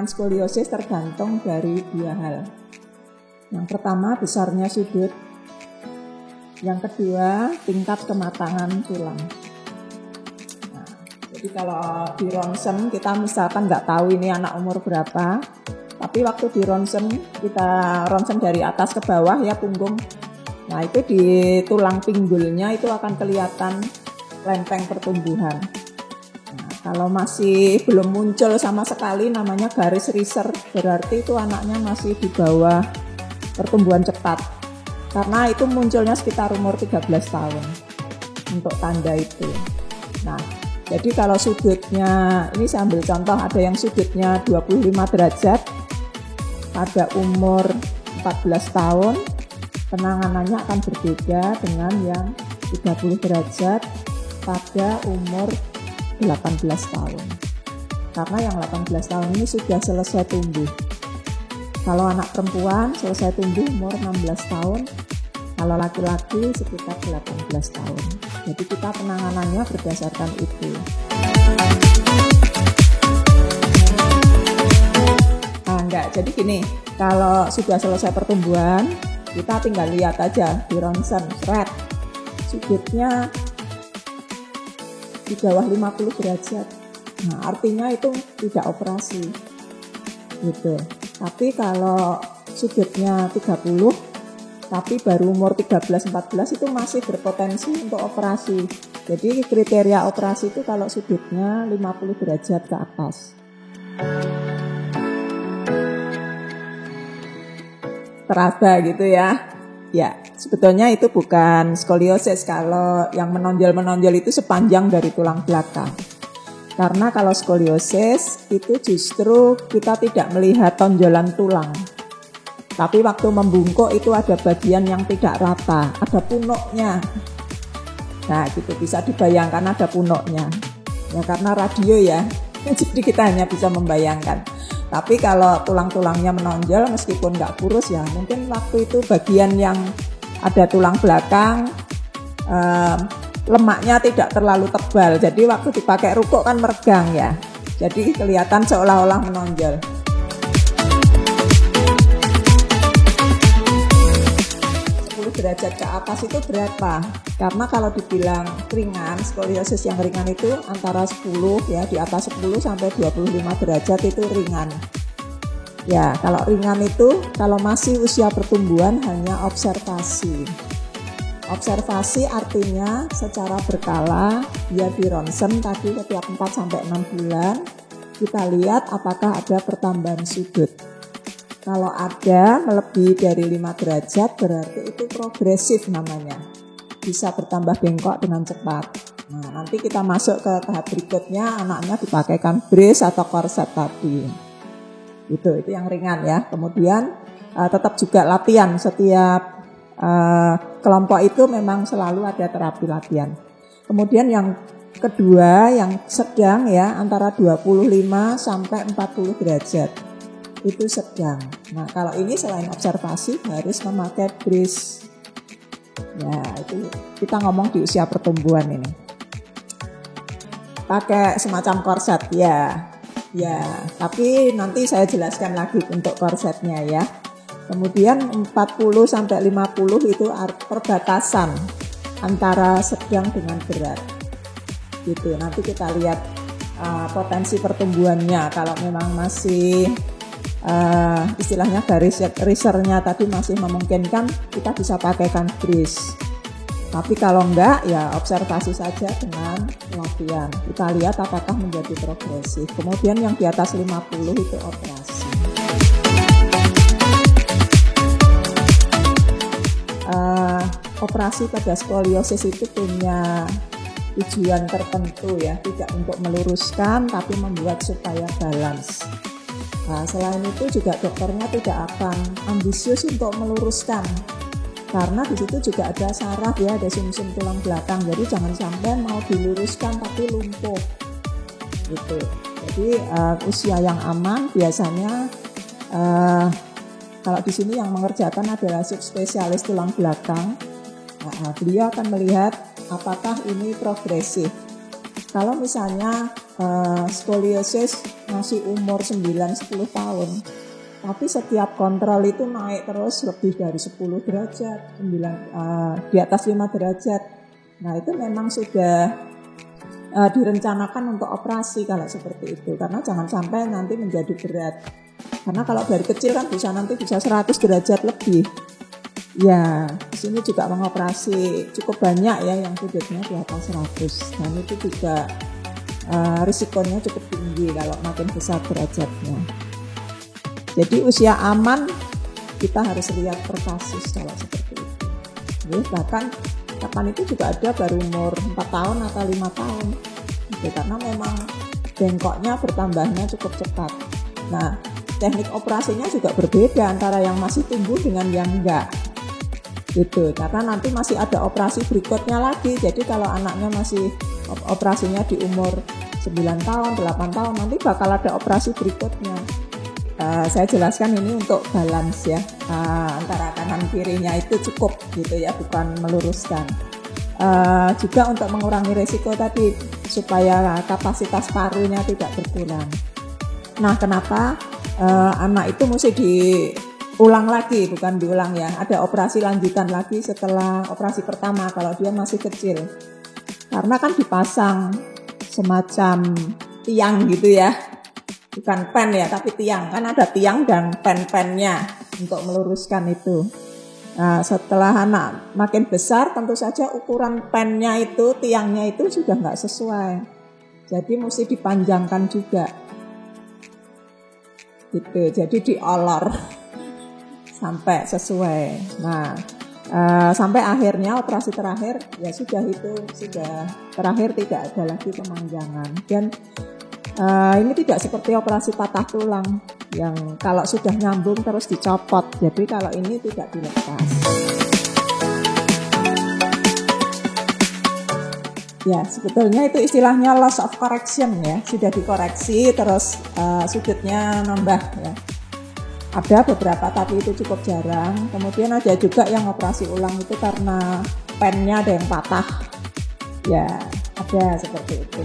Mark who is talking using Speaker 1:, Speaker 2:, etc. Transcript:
Speaker 1: kemungkinan skoliosis tergantung dari dua hal. Yang pertama, besarnya sudut. Yang kedua, tingkat kematangan tulang. Nah, jadi kalau di ronsen kita misalkan nggak tahu ini anak umur berapa, tapi waktu di ronsen, kita ronsen dari atas ke bawah ya punggung. Nah itu di tulang pinggulnya itu akan kelihatan lempeng pertumbuhan. Nah, kalau masih belum muncul sama sekali namanya garis riser, berarti itu anaknya masih di bawah pertumbuhan cepat. Karena itu munculnya sekitar umur 13 tahun untuk tanda itu. Nah, jadi kalau sudutnya, ini saya ambil contoh, ada yang sudutnya 25 derajat pada umur 14 tahun, penanganannya akan berbeda dengan yang 30 derajat pada umur 18 tahun. Karena yang 18 tahun ini sudah selesai tumbuh. Kalau anak perempuan selesai tumbuh umur 16 tahun, kalau laki-laki sekitar 18 tahun. Jadi kita penanganannya berdasarkan itu. Enggak, jadi gini, kalau sudah selesai pertumbuhan, kita tinggal lihat aja di ronsen, seret, sudutnya di bawah 50 derajat. Nah, artinya itu tidak operasi. Gitu. Tapi kalau sudutnya 30, tapi baru umur 13-14 itu masih berpotensi untuk operasi. Jadi kriteria operasi itu kalau sudutnya 50 derajat ke atas. Teraba gitu ya. Ya, sebetulnya itu bukan skoliosis kalau yang menonjol-menonjol itu sepanjang dari tulang belakang. Karena kalau skoliosis itu justru kita tidak melihat tonjolan tulang. Tapi waktu membungkuk itu ada bagian yang tidak rata, ada punuknya. Nah, gitu bisa dibayangkan ada punuknya. Ya karena radio ya. Jadi kita hanya bisa membayangkan. Tapi kalau tulang-tulangnya menonjol meskipun nggak kurus ya mungkin waktu itu bagian yang ada tulang belakang lemaknya tidak terlalu tebal. Jadi waktu dipakai rukuk kan meregang ya. Jadi kelihatan seolah-olah menonjol. Derajat ke atas itu berapa? Karena kalau dibilang ringan, skoliosis yang ringan itu antara 10 ya, di atas 10 sampai 25 derajat itu ringan. Ya, kalau ringan itu kalau masih usia pertumbuhan hanya observasi. Observasi artinya secara berkala dia di ronsen tadi setiap 4 sampai 6 bulan kita lihat apakah ada pertambahan sudut. Kalau ada melebihi dari 5 derajat berarti itu progresif namanya. Bisa bertambah bengkok dengan cepat. Nah, nanti kita masuk ke tahap berikutnya, anaknya dipakaikan brace atau korset tadi. Itu yang ringan ya. Kemudian tetap juga latihan. Setiap kelompok itu memang selalu ada terapi latihan. Kemudian yang kedua yang sedang ya antara 25 sampai 40 derajat. Itu sedang. Nah, kalau ini selain observasi harus memakai brace. Ya, itu kita ngomong di usia pertumbuhan ini. Pakai semacam korset ya. Ya, tapi nanti saya jelaskan lagi untuk korsetnya ya. Kemudian 40 sampai 50 itu perbatasan antara sedang dengan berat. Gitu. Nanti kita lihat potensi pertumbuhannya kalau memang masih istilahnya garis risernya tadi masih memungkinkan kita bisa pakaikan brace. Tapi kalau enggak ya observasi saja dengan latihan. Kita lihat apakah menjadi progresif. Kemudian yang di atas 50 itu operasi. Operasi pada skoliosis itu punya tujuan tertentu ya, tidak untuk meluruskan tapi membuat supaya balance. Nah, selain itu juga dokternya tidak akan ambisius untuk meluruskan karena di situ juga ada saraf ya, ada sumsum tulang belakang. Jadi jangan sampai mau diluruskan tapi lumpuh gitu. Jadi usia yang aman biasanya kalau di sini yang mengerjakan adalah subspesialis tulang belakang. Nah, beliau akan melihat apakah ini progresif. kalau misalnya skoliosis masih umur 9-10 tahun, tapi setiap kontrol itu naik terus lebih dari 10 derajat, di atas 5 derajat. Nah itu memang sudah direncanakan untuk operasi kalau seperti itu, karena jangan sampai nanti menjadi berat. Karena kalau dari kecil kan nanti bisa 100 derajat lebih. Ya, di sini juga mengoperasi cukup banyak ya yang sudutnya di atas 100. Dan itu juga risikonya cukup tinggi kalau makin besar derajatnya. Jadi usia aman kita harus lihat per kasus kalau seperti itu. Jadi, bahkan kapan itu juga ada baru umur 4 tahun atau 5 tahun. Gitu, karena memang bengkoknya bertambahnya cukup cepat. Nah, teknik operasinya juga berbeda antara yang masih tumbuh dengan yang enggak. Gitu, karena nanti masih ada operasi berikutnya lagi. Jadi kalau anaknya masih operasinya di umur 9 tahun, 8 tahun, nanti bakal ada operasi berikutnya. Saya jelaskan ini untuk balance ya, antara kanan kirinya itu cukup gitu ya, bukan meluruskan. Juga untuk mengurangi resiko tadi supaya kapasitas parunya tidak berkurang. Nah, kenapa anak itu mesti diulang lagi, bukan diulang ya, ada operasi lanjutan lagi setelah operasi pertama kalau dia masih kecil, karena kan dipasang semacam tiang gitu ya, bukan pen ya tapi tiang, kan ada tiang dan pen-pennya untuk meluruskan itu. Nah, setelah anak makin besar tentu saja ukuran pennya itu, tiangnya itu sudah nggak sesuai, jadi mesti dipanjangkan juga gitu, jadi diolor sampai sesuai. Nah, sampai akhirnya operasi terakhir ya sudah terakhir, tidak ada lagi pemanjangan. Dan ini tidak seperti operasi patah tulang yang kalau sudah nyambung terus dicopot. Jadi kalau ini tidak dilepas. Ya, sebetulnya itu istilahnya loss of correction ya, sudah dikoreksi terus sudutnya nambah ya. Ada beberapa tapi itu cukup jarang. Kemudian ada juga yang operasi ulang itu karena pennya ada yang patah. Ya, ada seperti itu.